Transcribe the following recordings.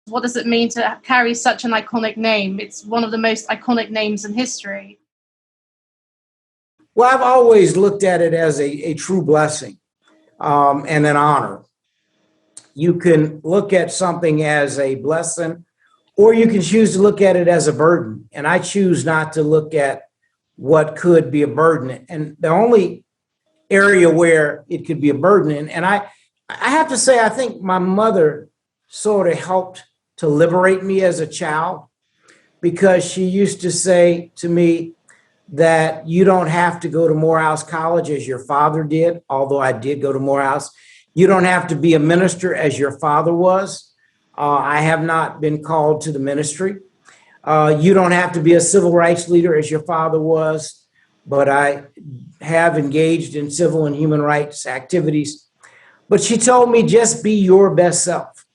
What does it mean to carry such an iconic name? It's one of the most iconic names in history. Well, I've always looked at it as a true blessing and an honor. You can look at something as a blessing, or you can choose to look at it as a burden. And I choose not to look at what could be a burden. And the only area where it could be a burden, and I have to say, I think my mother sort of helped to liberate me as a child, because she used to say to me that you don't have to go to Morehouse College as your father did, although I did go to Morehouse. You don't have to be a minister as your father was. I have not been called to the ministry. You don't have to be a civil rights leader as your father was, but I have engaged in civil and human rights activities. But she told me, just be your best self.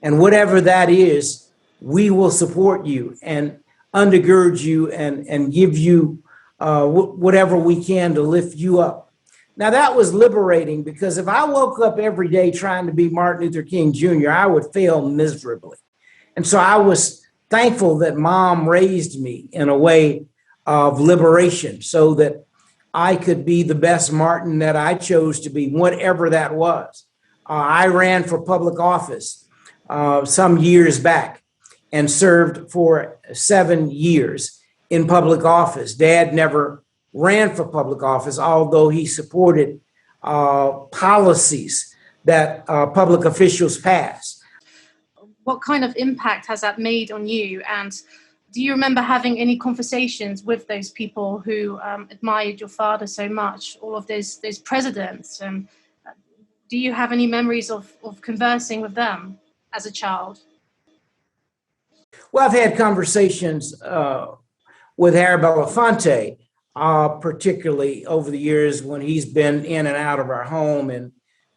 And whatever that is, we will support you and undergird you and give you whatever we can to lift you up. Now, that was liberating, because if I woke up every day trying to be Martin Luther King Jr., I would fail miserably. And so I was thankful that Mom raised me in a way of liberation so that I could be the best Martin that I chose to be, whatever that was. I ran for public office some years back and served for 7 years in public office. Dad never ran for public office, although he supported policies that public officials passed. What kind of impact has that made on you? And do you remember having any conversations with those people who admired your father so much, all of those presidents? Do you have any memories of conversing with them as a child? Well, I've had conversations with Harry Belafonte, particularly over the years when he's been in and out of our home. And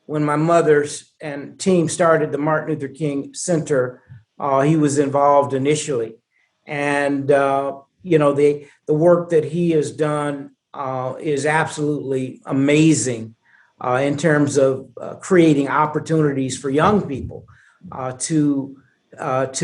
when my mother's and team started the Martin Luther King Center, he was involved initially. And, the work that he has done is absolutely amazing in terms of creating opportunities for young people to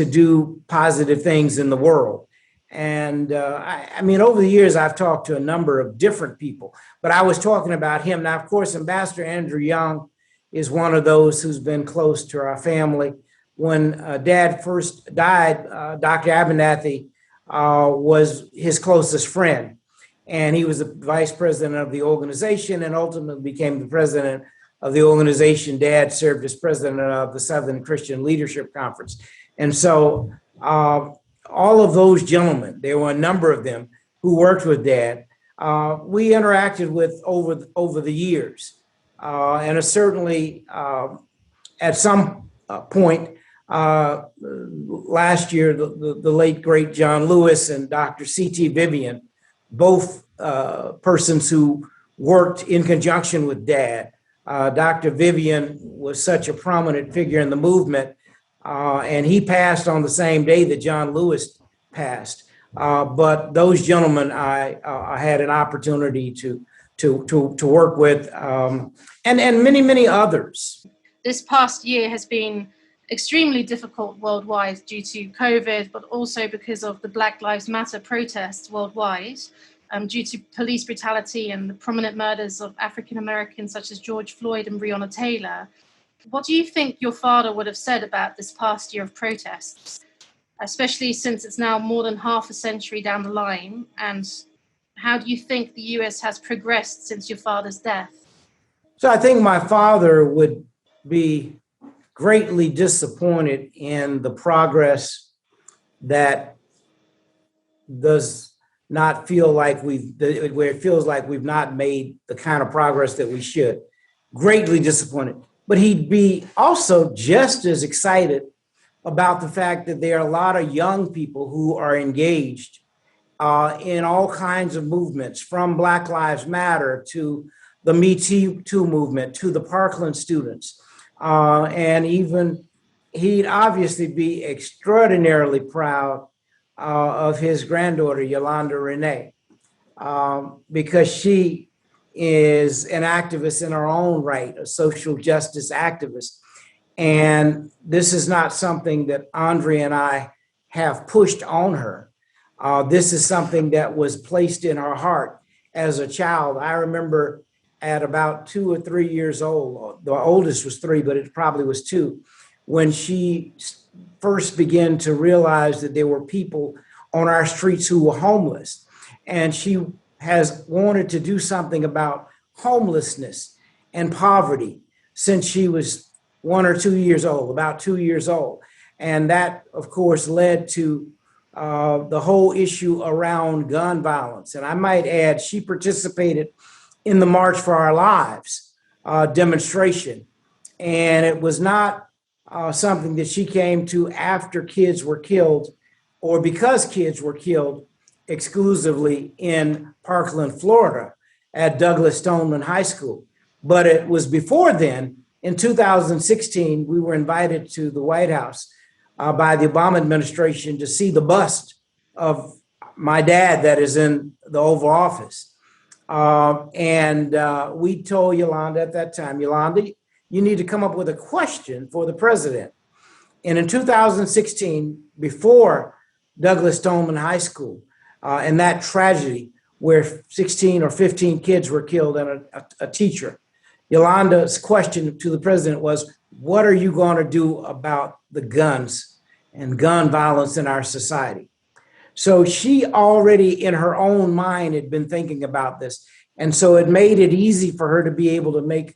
do positive things in the world. And over the years, I've talked to a number of different people, but I was talking about him. Now, of course, Ambassador Andrew Young is one of those who's been close to our family. When Dad first died, Dr. Abernathy was his closest friend, and he was the vice president of the organization and ultimately became the president of the organization. Dad served as president of the Southern Christian Leadership Conference. And so all of those gentlemen, there were a number of them who worked with Dad, we interacted with over the years. And certainly at some point last year, the late, great John Lewis and Dr. C.T. Vivian, both persons who worked in conjunction with Dad. Dr. Vivian was such a prominent figure in the movement, and he passed on the same day that John Lewis passed. But those gentlemen, I had an opportunity to work with, and many, many others. This past year has been extremely difficult worldwide due to COVID, but also because of the Black Lives Matter protests worldwide, due to police brutality and the prominent murders of African Americans such as George Floyd and Breonna Taylor. What do you think your father would have said about this past year of protests, especially since it's now more than half a century down the line? And how do you think the US has progressed since your father's death? So I think my father would be greatly disappointed in the progress that does not feel like where it feels like we've not made the kind of progress that we should. Greatly disappointed. But he'd be also just as excited about the fact that there are a lot of young people who are engaged in all kinds of movements, from Black Lives Matter to the Me Too movement to the Parkland students. And even he'd obviously be extraordinarily proud of his granddaughter, Yolanda Renee, because she is an activist in her own right, a social justice activist. And this is not something that Arndrea and I have pushed on her. This is something that was placed in her heart as a child. I remember at about 2 or 3 years old, the oldest was 3, but it probably was 2, when she first began to realize that there were people on our streets who were homeless. And she has wanted to do something about homelessness and poverty since she was 1 or 2 years old, about 2 years old. And that, of course, led to the whole issue around gun violence. And I might add, she participated in the March for Our Lives demonstration. And it was not something that she came to after kids were killed or because kids were killed exclusively in Parkland, Florida at Douglas Stoneman High School. But it was before then. In 2016, we were invited to the White House by the Obama administration to see the bust of my dad that is in the Oval Office. And we told Yolanda at that time, Yolanda, you need to come up with a question for the president. And in 2016, before Douglas Stoneman High School and that tragedy where 16 or 15 kids were killed and a teacher, Yolanda's question to the president was, what are you going to do about the guns and gun violence in our society? So she already in her own mind had been thinking about this. And so it made it easy for her to be able to make,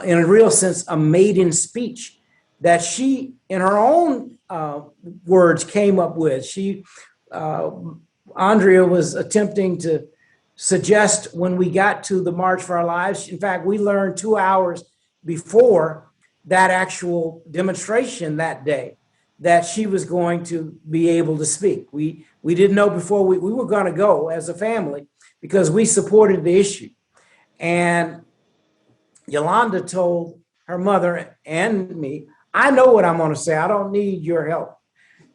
in a real sense, a maiden speech that she, in her own words, came up with. Arndrea was attempting to suggest when we got to the March for Our Lives. In fact, we learned 2 hours before that actual demonstration that day that she was going to be able to speak. We didn't know before we were going to go as a family because we supported the issue. And Yolanda told her mother and me, I know what I'm going to say. I don't need your help.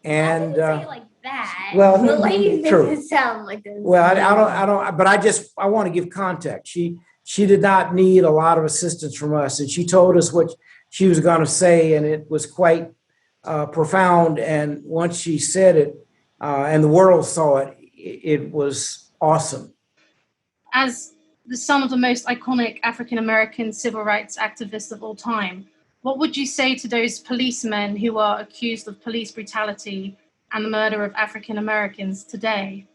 And say it like that. Well, the lady true. doesn't sound like this. Well, I don't. But I want to give context. She did not need a lot of assistance from us, and she told us what she was going to say, and it was quite profound. And once she said it, and the world saw it, it was awesome. As the son of the most iconic African-American civil rights activists of all time, what would you say to those policemen who are accused of police brutality and the murder of African-Americans today?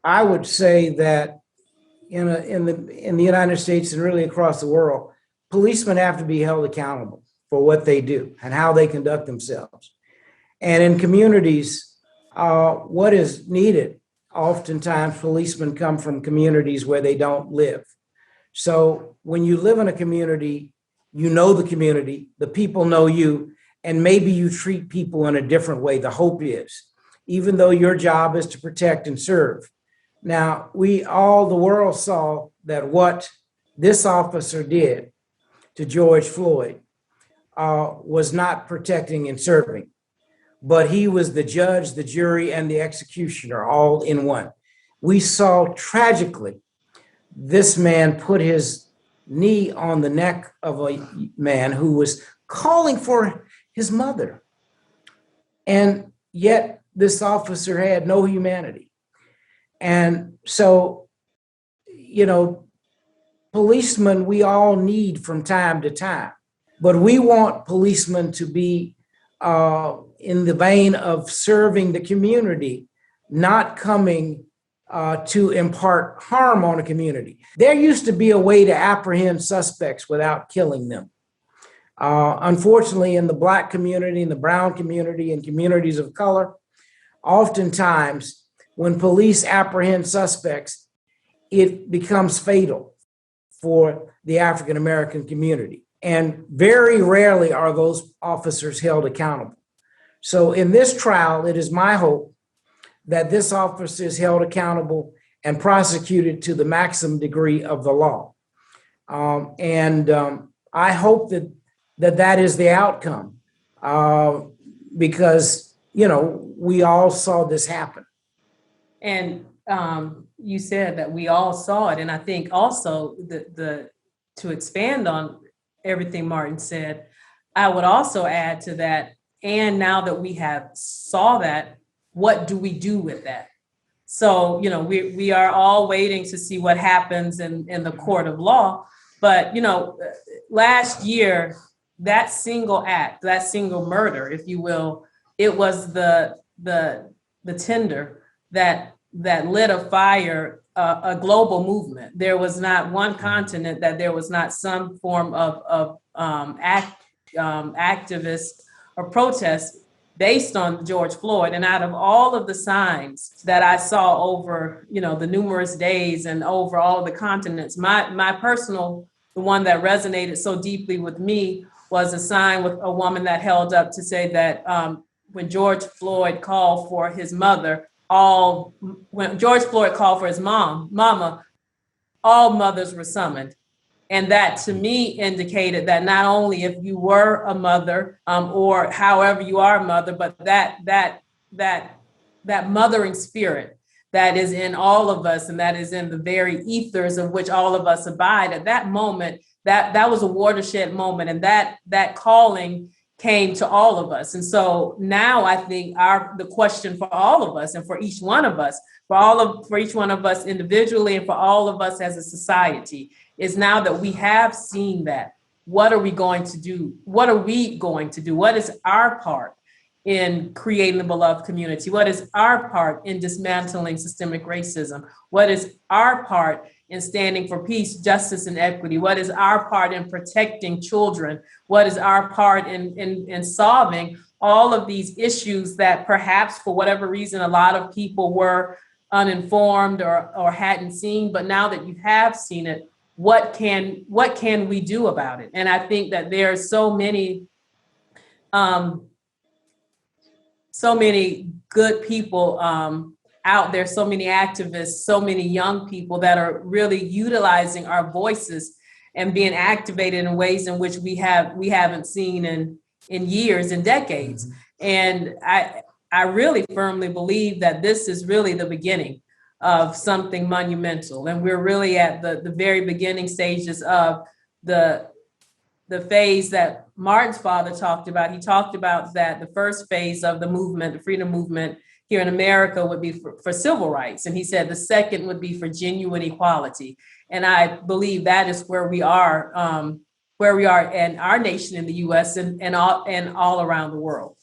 I would say that in the United States and really across the world, policemen have to be held accountable for what they do and how they conduct themselves. And in communities, what is needed, oftentimes policemen come from communities where they don't live. So when you live in a community, you know the community, the people know you, and maybe you treat people in a different way. The hope is, even though your job is to protect and serve. Now, the world saw that what this officer did to George Floyd was not protecting and serving, but he was the judge, the jury, and the executioner all in one. We saw tragically this man put his knee on the neck of a man who was calling for his mother. And yet this officer had no humanity. And so, policemen we all need from time to time, but we want policemen to be in the vein of serving the community, not coming to impart harm on a community. There used to be a way to apprehend suspects without killing them. Unfortunately, in the Black community, in the brown community, and communities of color, oftentimes when police apprehend suspects, it becomes fatal for the African American community. And very rarely are those officers held accountable. So in this trial, it is my hope that this officer is held accountable and prosecuted to the maximum degree of the law. I hope that is the outcome because, we all saw this happen. And you said that we all saw it. And I think also to expand on everything Martin said, I would also add to that, and now that we have saw that, what do we do with that? So, we are all waiting to see what happens in the court of law. But, last year, that single act, that single murder, if you will, it was the tinder that lit a fire, a global movement. There was not one continent that there was not some form of activist or protest based on George Floyd. And out of all of the signs that I saw over, the numerous days and over all the continents, my personal, the one that resonated so deeply with me was a sign with a woman that held up to say that when George Floyd called for his mother, when George Floyd called for his mama, all mothers were summoned. And that to me indicated that not only if you were a mother or however you are a mother, but that mothering spirit that is in all of us and that is in the very ethers of which all of us abide at that moment, that was a watershed moment. And that calling came to all of us. And so now I think the question for all of us and for each one of us, for each one of us individually and for all of us as a society is now that we have seen that, what are we going to do? What are we going to do? What is our part in creating a beloved community? What is our part in dismantling systemic racism? What is our part in standing for peace, justice, and equity? What is our part in protecting children? What is our part in solving all of these issues that perhaps for whatever reason, a lot of people were uninformed or hadn't seen, but now that you have seen it, what can we do about it? And I think that there are so many good people out there, so many activists, so many young people that are really utilizing our voices and being activated in ways in which we haven't seen in years and decades. And I really firmly believe that this is really the beginning of something monumental. And we're really at the very beginning stages of the phase that Martin's father talked about. He talked about that the first phase of the movement, the freedom movement here in America would be for civil rights. And he said the second would be for genuine equality. And I believe that is where we are in our nation in the US and all around the world.